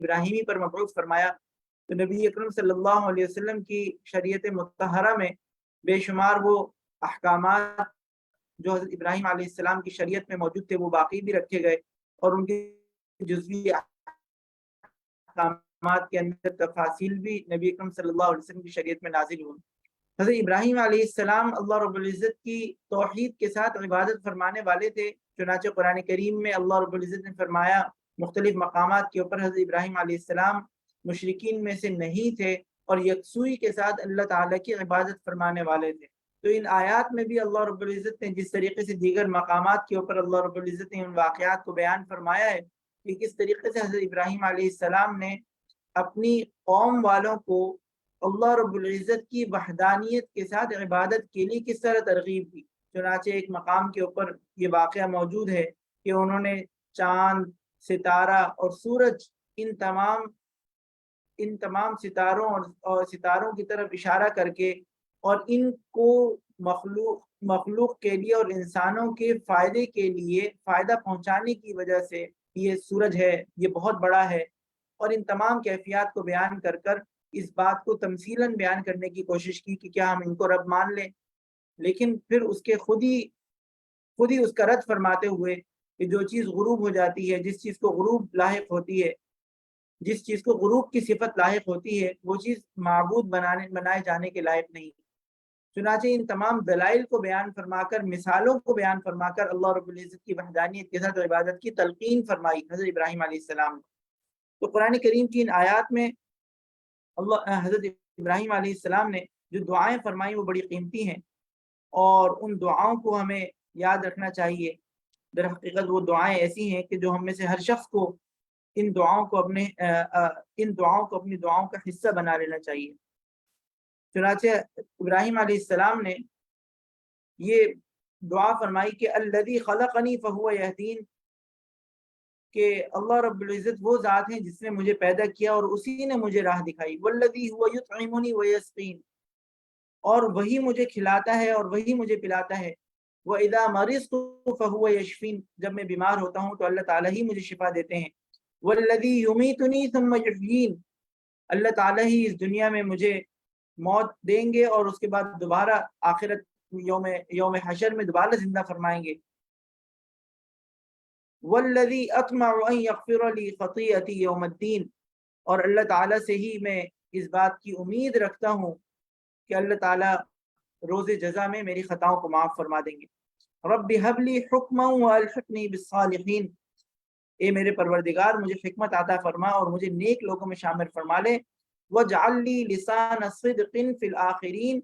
ابراہیمی پر مبعوث فرمایا، تو نبی اکرم صلی اللہ علیہ وسلم کی شریعت مطہرہ میں بے شمار وہ احکامات جو حضرت ابراہیم علیہ السلام کی شریعت میں موجود تھے وہ باقی بھی رکھے گئے، اور ان کے جزوی احکامات کے اندر تفاصیل بھی نبی اکرم صلی اللہ علیہ وسلم کی شریعت میں نازل ہوئی۔ حضرت ابراہیم علیہ السلام اللہ رب العزت کی توحید کے ساتھ عبادت فرمانے والے تھے، چنانچہ قرآن کریم میں اللہ رب العزت نے فرمایا مختلف مقامات کے اوپر حضرت ابراہیم علیہ السلام مشرکین میں سے نہیں تھے اور یکسوئی کے ساتھ اللہ تعالیٰ کی عبادت فرمانے والے تھے۔ تو ان آیات میں بھی اللہ رب العزت نے جس طریقے سے دیگر مقامات کے اوپر اللہ رب العزت نے ان واقعات کو بیان فرمایا ہے کہ کس طریقے سے حضرت ابراہیم علیہ السلام نے اپنی قوم والوں کو اللہ رب العزت کی وحدانیت کے ساتھ عبادت کے لیے کس طرح ترغیب دی۔ چنانچہ ایک مقام کے اوپر یہ واقعہ موجود ہے کہ انہوں نے چاند، ستارہ اور سورج ان تمام ستاروں اور ستاروں کی طرف اشارہ کر کے اور ان کو مخلوق کے لیے اور انسانوں کے فائدے کے لیے فائدہ پہنچانے کی وجہ سے یہ سورج ہے، یہ بہت بڑا ہے، اور ان تمام کیفیات کو بیان کر کر اس بات کو تمثیلاً بیان کرنے کی کوشش کی کہ کیا ہم ان کو رب مان لیں، لیکن پھر اس کے خود ہی اس کا رد فرماتے ہوئے کہ جو چیز غروب ہو جاتی ہے، جس چیز کو غروب لاحق ہوتی ہے، جس چیز کو غروب کی صفت لاحق ہوتی ہے، وہ چیز معبود بنائے جانے کے لائق نہیں۔ چنانچہ ان تمام دلائل کو بیان فرما کر، مثالوں کو بیان فرما کر اللہ رب العزت کی وحدانیت کے ساتھ عبادت کی تلقین فرمائی حضرت ابراہیم علیہ السلام نے۔ تو قرآن کریم کی ان آیات میں حضرت ابراہیم علیہ السلام نے جو دعائیں فرمائی وہ بڑی قیمتی ہیں، اور ان دعاؤں کو ہمیں یاد رکھنا چاہیے۔ در حقیقت وہ دعائیں ایسی ہیں کہ جو ہم میں سے ہر شخص کو ان دعاؤں کو اپنی دعاؤں کا حصہ بنا لینا چاہیے۔ چنانچہ ابراہیم علیہ السلام نے یہ دعا فرمائی کہ الذی خلقنی فہو یہدین، کہ اللہ رب العزت وہ ذات ہیں جس نے مجھے پیدا کیا اور اسی نے مجھے راہ دکھائی، والذی هو یطعمنی ویسقین، اور وہی مجھے کھلاتا ہے اور وہی مجھے پلاتا ہے، وَإِذَا مَرِضْتُ فَهُوَ يَشْفِينِ، جب میں بیمار ہوتا ہوں تو اللہ تعالیٰ ہی مجھے شفا دیتے ہیں، وَالَّذِي يُمِيتُنِي ثُمَّ يُحْيِينِ، اللہ تعالیٰ ہی اس دنیا میں مجھے موت دیں گے اور اس کے بعد دوبارہ آخرت یوم حشر میں دوبارہ زندہ فرمائیں گے، وَالَّذِي أَطْمَعُ أَن يَغْفِرَ لِي خَطِيئَتِي يَوْمَ الدِّينِ، اور اللہ تعالیٰ سے ہی میں اس بات کی امید رکھتا ہوں کہ اللہ تعالیٰ روز جزا میں میری خطاؤں کو معاف فرما دیں گے۔ رب هب لی حکما والحقنی بالصالحین، اے میرے پروردگار مجھے حکمت عطا فرما اور مجھے نیک لوگوں میں شامل فرما لے، واجعل لی لسان صدق فی الآخرین،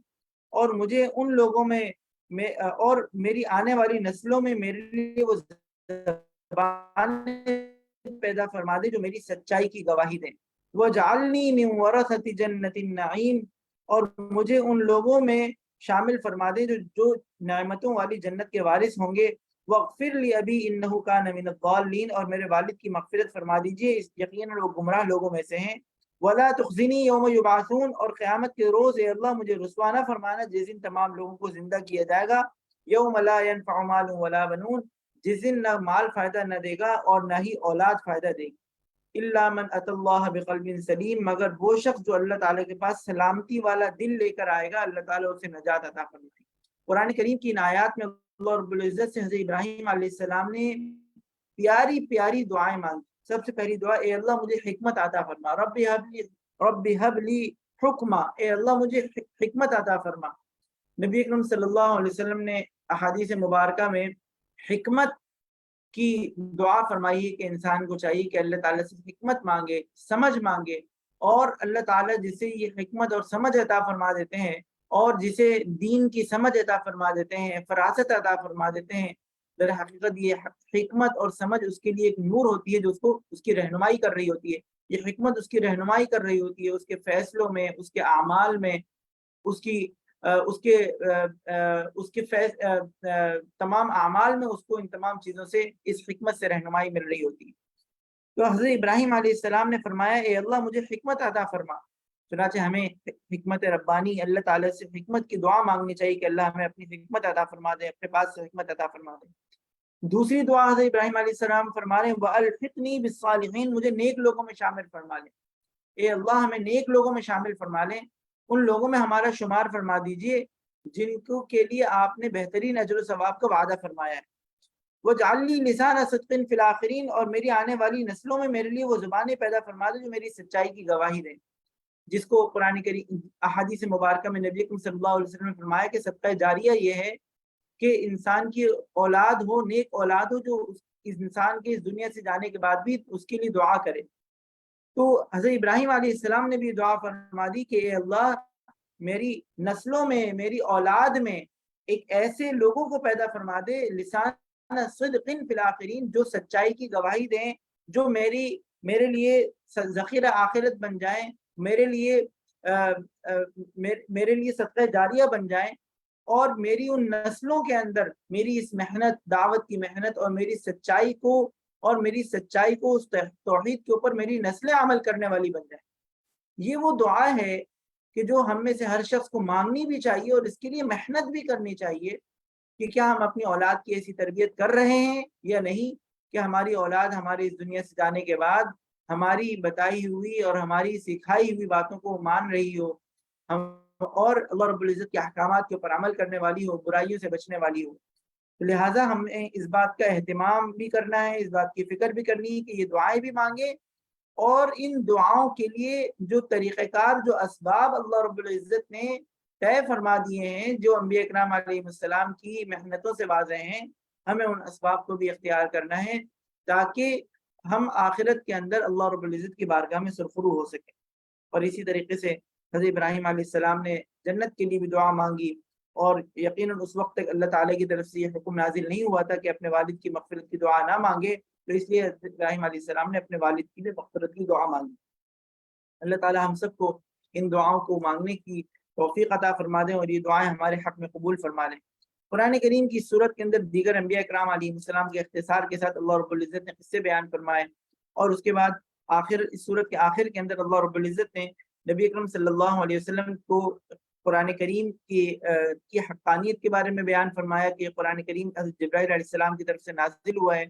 اور مجھے ان لوگوں میں اور میری آنے والی نسلوں میں میرے لیے وہ زبان پیدا فرما دے جو میری سچائی کی گواہی دیں، واجعلنی من ورثۃ جنۃ النعیم، اور مجھے ان لوگوں میں شامل فرما دے جو نعمتوں والی جنت کے وارث ہوں گے، واغفر لی ابی انہ کان من الضالین، اور میرے والد کی مغفرت فرما دیجئے، یقیناً وہ گمراہ لوگوں میں سے ہیں، ولا تخزنی یوم یبعثون، اور قیامت کے روز اے اللہ مجھے رسوا نہ فرمانا جس دن تمام لوگوں کو زندہ کیا جائے گا، یوم لا ینفع مال ولا بنون، جس دن نہ مال فائدہ نہ دے گا اور نہ ہی اولاد فائدہ دے گی، الا من اتى اللہ بقلب سلیم، مگر وہ شخص جو اللہ تعالیٰ کے پاس سلامتی والا دل لے کر آئے گا، اللہ تعالیٰ اسے نجات عطا فرمائے۔ قرآن کریم کی ان آیات میں اللہ رب العزت سے حضرت ابراہیم علیہ السلام نے پیاری پیاری دعائیں مانگی۔ سب سے پہلی دعا، اے اللہ مجھے حکمت عطا فرما، رب ہب لی حکما، اے اللہ مجھے حکمت عطا فرما۔ نبی اکرم صلی اللہ علیہ وسلم نے احادیث مبارکہ میں حکمت کی دعا فرمائی ہے کہ انسان کو چاہیے کہ اللہ تعالیٰ سے حکمت مانگے، سمجھ مانگے، اور اللہ تعالیٰ جسے یہ حکمت اور سمجھ عطا فرما دیتے ہیں اور جسے دین کی سمجھ عطا فرما دیتے ہیں، فراست عطا فرما دیتے ہیں، در حقیقت یہ حکمت اور سمجھ اس کے لیے ایک نور ہوتی ہے جو اس کی رہنمائی کر رہی ہوتی ہے، یہ حکمت اس کی رہنمائی کر رہی ہوتی ہے اس کے فیصلوں میں، اس کے اعمال میں، اس کے تمام اعمال میں اس کو ان تمام چیزوں سے اس حکمت سے رہنمائی مل رہی ہوتی ہے۔ تو حضرت ابراہیم علیہ السلام نے فرمایا اے اللہ مجھے حکمت عطا فرما، چنانچہ ہمیں حکمت ربانی اللہ تعالیٰ سے حکمت کی دعا مانگنی چاہیے کہ اللہ ہمیں اپنی حکمت عطا فرما دے، اپنے پاس سے حکمت عطا فرما دے۔ دوسری دعا حضرت ابراہیم علیہ السلام فرما رہے ہیں وَأَلْحِقْنِي بِالصَّالِحِينَ، مجھے نیک لوگوں میں شامل فرما لیں، اے اللہ ہمیں نیک لوگوں میں شامل فرما لیں، ان لوگوں میں ہمارا شمار فرما دیجئے جن کو کے لیے آپ نے بہترین اجر و ثواب کا وعدہ فرمایا ہے۔ وَاجْعَلْ لِي لِسَانَ صِدْقٍ فِي الْآخِرِينَ، اور میری آنے والی نسلوں میں میرے لیے وہ زبانیں پیدا فرما دے جو میری سچائی کی گواہی دیں، جس کو قرآن کریم احادیث مبارکہ میں نبی اکرم صلی اللہ علیہ وسلم نے فرمایا کہ صدقہ جاریہ یہ ہے کہ انسان کی اولاد ہو، نیک اولاد ہو، جو اس انسان کے اس دنیا سے جانے کے بعد بھی اس کے لیے دعا کرے۔ تو حضرت ابراہیم علیہ السلام نے بھی دعا فرما دی کہ اے اللہ میری نسلوں میں، میری اولاد میں ایک ایسے لوگوں کو پیدا فرما دے لسان صدق فی الآخرین، جو سچائی کی گواہی دیں، جو میرے لیے ذخیرہ آخرت بن جائیں، میرے لیے صدقہ جاریہ بن جائیں، اور میری ان نسلوں کے اندر میری اس محنت، دعوت کی محنت اور میری سچائی کو اس توحید کے اوپر میری نسلیں عمل کرنے والی بن جائیں۔ یہ وہ دعا ہے کہ جو ہم میں سے ہر شخص کو مانگنی بھی چاہیے اور اس کے لیے محنت بھی کرنی چاہیے کہ کیا ہم اپنی اولاد کی ایسی تربیت کر رہے ہیں یا نہیں کہ ہماری اولاد ہمارے اس دنیا سے جانے کے بعد ہماری بتائی ہوئی اور ہماری سکھائی ہوئی باتوں کو مان رہی ہو، ہم اور اللہ رب العزت کے احکامات کے اوپر عمل کرنے والی ہو، برائیوں سے بچنے والی ہو۔ لہٰذا ہمیں اس بات کا اہتمام بھی کرنا ہے، اس بات کی فکر بھی کرنی ہے کہ یہ دعائیں بھی مانگیں، اور ان دعاؤں کے لیے جو طریقہ کار، جو اسباب اللہ رب العزت نے طے فرما دیے ہیں، جو انبیاء اکرام علیہ السلام کی محنتوں سے واضح ہیں، ہمیں ان اسباب کو بھی اختیار کرنا ہے تاکہ ہم آخرت کے اندر اللہ رب العزت کی بارگاہ میں سرخرو ہو سکیں۔ اور اسی طریقے سے حضرت ابراہیم علیہ السلام نے جنت کے لیے بھی دعا مانگی، اور یقیناً اس وقت تک اللہ تعالیٰ کی طرف سے یہ حکم نازل نہیں ہوا تھا کہ اپنے والد کی مغفرت کی دعا نہ مانگے، تو اس لیے حضرت ابراہیم علیہ السلام نے اپنے والد کی بھی مغفرت کی دعا مانگی۔ اللہ تعالیٰ ہم سب کو ان دعاؤں کو مانگنے کی توفیق عطا فرما دیں اور یہ دعائیں ہمارے حق میں قبول فرما لیں۔ قرآن کریم کی صورت کے اندر دیگر انبیاء اکرام علیہ السلام کے اختصار کے ساتھ اللہ رب العزت نے قصے بیان فرمائے، اور اس کے بعد اس صورت کے آخر کے اندر اللہ رب العزت نے نبی اکرم صلی اللہ علیہ وسلم کو قرآن کریم کی حقانیت کے بارے میں بیان فرمایا کہ قرآن کریم حضرت جبرائیل علیہ السلام کی طرف سے نازل ہوا ہے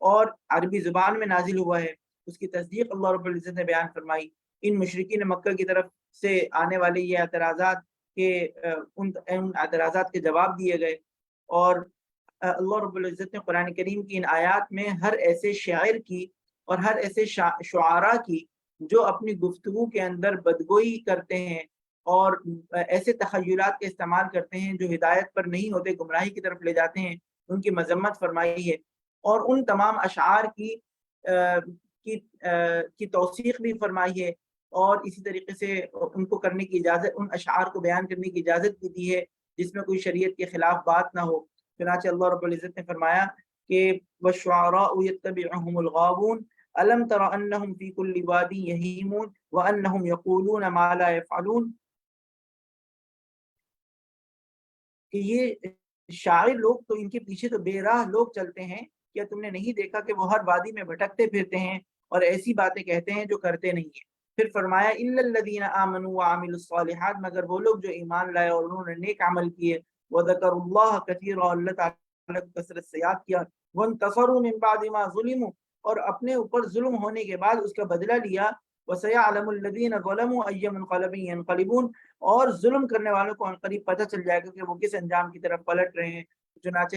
اور عربی زبان میں نازل ہوا ہے، اس کی تصدیق اللہ رب العزت نے بیان فرمائی۔ ان مشرکین مکہ کی طرف سے آنے والے یہ اعتراضات کے ان اعتراضات کے جواب دیے گئے، اور اللہ رب العزت نے قرآن کریم کی ان آیات میں ہر ایسے شاعر کی اور ہر ایسے شعراء کی جو اپنی گفتگو کے اندر بدگوئی کرتے ہیں اور ایسے تخیلات کا استعمال کرتے ہیں جو ہدایت پر نہیں ہوتے، گمراہی کی طرف لے جاتے ہیں، ان کی مذمت فرمائی ہے، اور ان تمام اشعار کی توثیق بھی فرمائی ہے، اور اسی طریقے سے ان کو کرنے کی اجازت، ان اشعار کو بیان کرنے کی اجازت بھی دی ہے جس میں کوئی شریعت کے خلاف بات نہ ہو۔ چنانچہ اللہ رب العزت نے فرمایا کہ وَالشُّعَرَاءُ يَتَّبِعُهُمُ الْغَاوُونَ أَلَمْ تَرَ أَنَّهُمْ فِي كُلِّ وَادٍ يَهِيمُونَ وَأَنَّهُمْ يَقُولُونَ مَا لَا يَفْعَلُونَ، کہ یہ شاعر لوگ تو ان کے پیچھے تو بے راہ لوگ چلتے ہیں، کیا تم نے نہیں دیکھا کہ وہ ہر وادی میں بھٹکتے پھرتے ہیں اور ایسی باتیں کہتے ہیں جو کرتے نہیں ہیں۔ پھر فرمایا اِلَّا الَّذِينَ آمَنُوا وَعَمِلُوا الصَّالِحَاتِ، مگر وہ لوگ جو ایمان لائے اور انہوں نے نیک عمل کیے، وَذَكَرُوا اللَّهَ كَثِيرًا، اللہ تعالیٰ کو کثرت سے یاد کیا، وَانتَصَرُوا مِن بَعْدِ مَا ظُلِمُوا، اور اپنے اوپر ظلم ہونے کے بعد اس کا بدلہ لیا، وَسَيَعْلَمُ الَّذِينَ ظَلَمُوا أَيَّ مُنقَلَبٍ يَنقَلِبُونَ، اور ظلم کرنے والوں کو عنقریب پتہ چل جائے گا کہ وہ کس انجام کی طرف پلٹ رہے ہیں۔ چنانچہ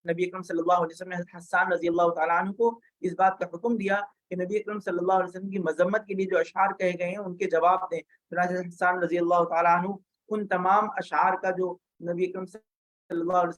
نبی اکرم صلی اللہ علیہ وسلم نے حسان رضی اللہ تعالیٰ عنہ کو اس بات کا حکم دیا کہ نبی اکرم صلی اللہ علیہ وسلم کی مذمت کے لیے جو اشعار کہے گئے ہیں ان کے جواب دیں۔ چنانچہ حسان رضی اللہ تعالیٰ عنہ ان تمام اشعار کا جو نبی اکرم صلی اللہ علیہ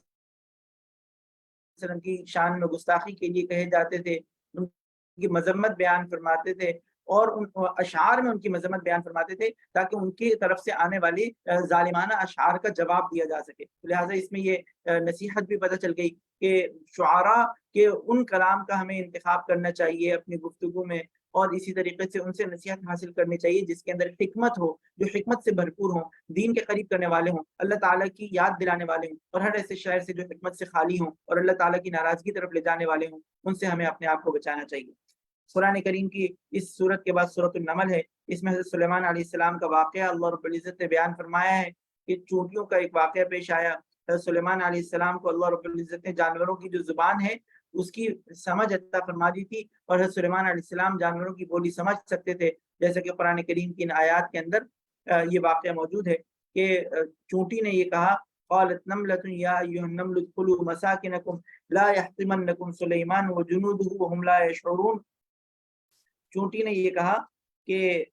وسلم کی شان میں گستاخی کے لیے کہے جاتے تھے، ان کی مذمت بیان فرماتے تھے، اور ان اشعار میں ان کی مذمت بیان فرماتے تھے تاکہ ان کی طرف سے آنے والی ظالمانہ اشعار کا جواب دیا جا سکے۔ لہٰذا اس میں یہ نصیحت بھی پتہ چل گئی کہ شعراء کے ان کلام کا ہمیں انتخاب کرنا چاہیے اپنی گفتگو میں، اور اسی طریقے سے ان سے نصیحت حاصل کرنی چاہیے جس کے اندر حکمت ہو، جو حکمت سے بھرپور ہوں، دین کے قریب کرنے والے ہوں، اللہ تعالیٰ کی یاد دلانے والے ہوں، اور ہر ایسے شاعر سے جو حکمت سے خالی ہوں اور اللہ تعالیٰ کی ناراضگی طرف لے جانے والے ہوں، ان سے ہمیں اپنے آپ کو بچانا چاہیے۔ قرآن کریم کی اس صورت کے بعد سورۃ النمل ہے، اس میں حضرت سلیمان علیہ السلام کا واقعہ اللہ رب العزت نے بیان فرمایا ہے کہ چونٹیوں کا ایک واقعہ پیش آیا۔ حضرت سلیمان علیہ السلام کو اللہ رب العزت نے جانوروں کی جو زبان ہے اس کی سمجھ عطا فرما دی تھی، اور حضرت سلیمان علیہ السلام جانوروں کی بولی سمجھ سکتے تھے، جیسے کہ قرآن کریم کی ان آیات کے اندر یہ واقعہ موجود ہے کہ چونٹی نے یہ کہا قالت نملۃ یا ایھا النمل ادخلوا مساکنکم لا یحطمنکم سلیمان وجنودہ وهم لا یشعرون۔ چونٹی نے یہ کہا کہ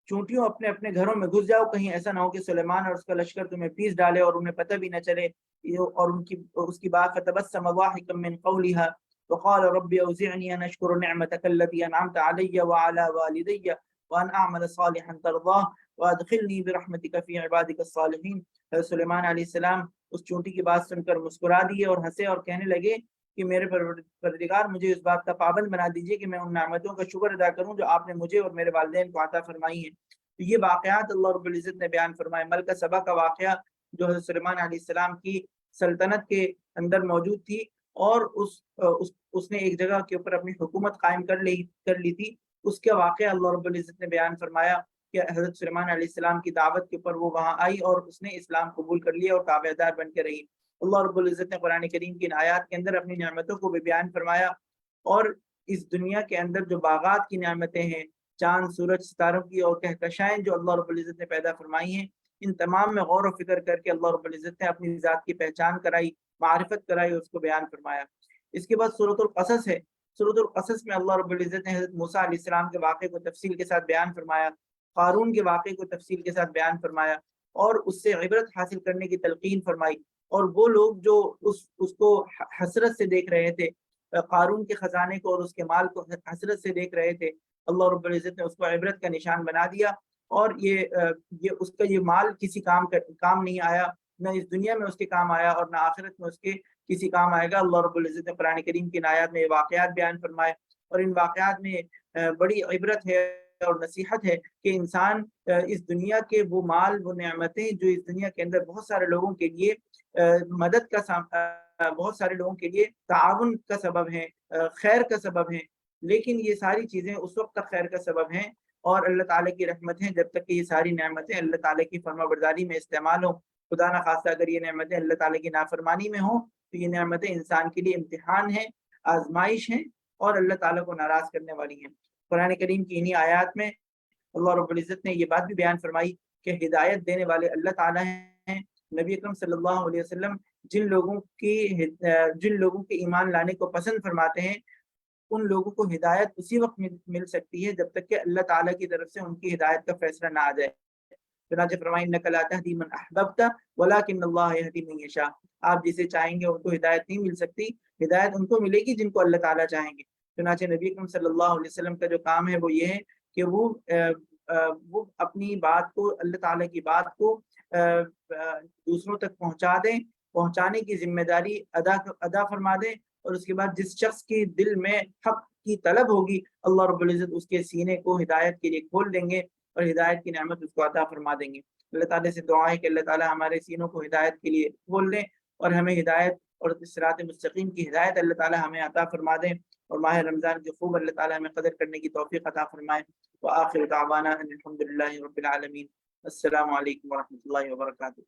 چونٹیوں اپنے اپنے گھروں میں گھس جاؤ، کہیں ایسا نہ ہو کہ سلیمان اور اس کا لشکر تمہیں پیس ڈالے اور انہیں پتہ بھی نہ چلے۔ اور اس کی بات فتبسم ضاحكا من قولها وقال رب اوزعني ان اشكر نعمتك التي انعمت علي وعلى والدي وان اعمل صالحا ترضاه وادخلني برحمتك في عبادك الصالحين۔ حضرت سلیمان علیہ السلام اس چونٹی کی بات سن کر مسکرا دیے اور ہنسے اور کہنے لگے کہ میرے پروردگار مجھے اس بات کا پابند بنا دیجیے کہ میں ان نعمتوں کا شکر ادا کروں جو آپ نے مجھے اور میرے والدین کو عطا فرمائی ہیں۔ تو یہ واقعات اللہ رب العزت نے بیان فرمائے۔ ملکہ سبا کا واقعہ جو حضرت سلیمان علیہ السلام کی سلطنت کے اندر موجود تھی اور اس نے ایک جگہ کے اوپر اپنی حکومت قائم کر لی تھی، اس کا واقعہ اللہ رب العزت نے بیان فرمایا کہ حضرت سلیمان علیہ السلام کی دعوت کے اوپر وہ وہاں آئی اور اس نے اسلام قبول کر لیا اور تابع دار بن کے رہی۔ اللہ رب العزت نے قرآن کریم کی ان آیات کے اندر اپنی نعمتوں کو بھی بیان فرمایا، اور اس دنیا کے اندر جو باغات کی نعمتیں ہیں، چاند سورج ستاروں کی اور کہکشائیں جو اللہ رب العزت نے پیدا فرمائی ہیں، ان تمام میں غور و فکر کر کے اللہ رب العزت نے اپنی ذات کی پہچان کرائی، معرفت کرائی، اس کو بیان فرمایا۔ اس کے بعد سورۃ القصص ہے۔ سورۃ القصص میں اللہ رب العزت نے حضرت موسیٰ علیہ السلام کے واقعے کو تفصیل کے ساتھ بیان فرمایا، قارون کے واقعے کو تفصیل کے ساتھ بیان فرمایا اور اس سے عبرت حاصل کرنے کی تلقین فرمائی۔ اور وہ لوگ جو اس کو حسرت سے دیکھ رہے تھے، قارون کے خزانے کو اور اس کے مال کو حسرت سے دیکھ رہے تھے، اللہ رب العزت نے اس کو عبرت کا نشان بنا دیا، اور یہ اس کا یہ مال کسی کام نہیں آیا، نہ اس دنیا میں اس کے کام آیا اور نہ آخرت میں اس کے کسی کام آئے گا۔ اللہ رب العزت نے قرآن کریم کی آیات میں یہ واقعات بیان فرمائے، اور ان واقعات میں بڑی عبرت ہے اور نصیحت ہے کہ انسان اس دنیا کے وہ مال، وہ نعمتیں جو اس دنیا کے اندر بہت سارے لوگوں کے لیے مدد کا بہت سارے لوگوں کے لیے تعاون کا سبب ہیں، خیر کا سبب ہیں، لیکن یہ ساری چیزیں اس وقت تک خیر کا سبب ہیں اور اللہ تعالیٰ کی رحمت ہیں جب تک کہ یہ ساری نعمتیں اللہ تعالیٰ کی فرما برداری میں استعمال ہوں۔ خدا نہ خواستہ اگر یہ نعمتیں اللہ تعالیٰ کی نافرمانی میں ہوں تو یہ نعمتیں انسان کے لیے امتحان ہیں، آزمائش ہیں اور اللہ تعالیٰ کو ناراض کرنے والی ہیں۔ قرآن کریم کی انہی آیات میں اللہ رب العزت نے یہ بات بھی بیان فرمائی کہ ہدایت دینے والے اللہ تعالیٰ ہیں۔ نبی اکرم صلی اللہ علیہ وسلم جن لوگوں کے ایمان لانے کو پسند فرماتے ہیں، ان لوگوں کو ہدایت اسی وقت مل سکتی ہے جب تک کہ اللہ تعالیٰ کی طرف سے ان کی ہدایت کا فیصلہ نہ آ جائے۔ چنانچہ فرمائیں انک لا تہدی من احببت ولکن اللہ یہدی من یشاء، آپ جسے چاہیں گے ان کو ہدایت نہیں مل سکتی، ہدایت ان کو ملے گی جن کو اللہ تعالیٰ چاہیں گے۔ چنانچہ نبی اکرم صلی اللہ علیہ وسلم کا جو کام ہے وہ یہ ہے کہ وہ اپنی بات کو، اللہ تعالیٰ کی بات کو دوسروں تک پہنچا دیں، پہنچانے کی ذمہ داری ادا فرما دیں، اور اس کے بعد جس شخص کے دل میں حق کی طلب ہوگی اللہ رب العزت اس کے سینے کو ہدایت کے لیے کھول دیں گے اور ہدایت کی نعمت اس کو عطا فرما دیں گے۔ اللہ تعالیٰ سے دعا ہے کہ اللہ تعالیٰ ہمارے سینوں کو ہدایت کے لیے کھول دیں اور ہمیں ہدایت اور صراط مستقیم کی ہدایت اللہ تعالیٰ ہمیں عطا فرما دیں، اور ماہ رمضان کی خوب اللہ تعالیٰ ہمیں قدر کرنے کی توفیق عطا فرمائے۔ وآخر دعوانا ان الحمد للہ رب العالمین۔ السلام علیکم ورحمۃ اللہ وبرکاتہ۔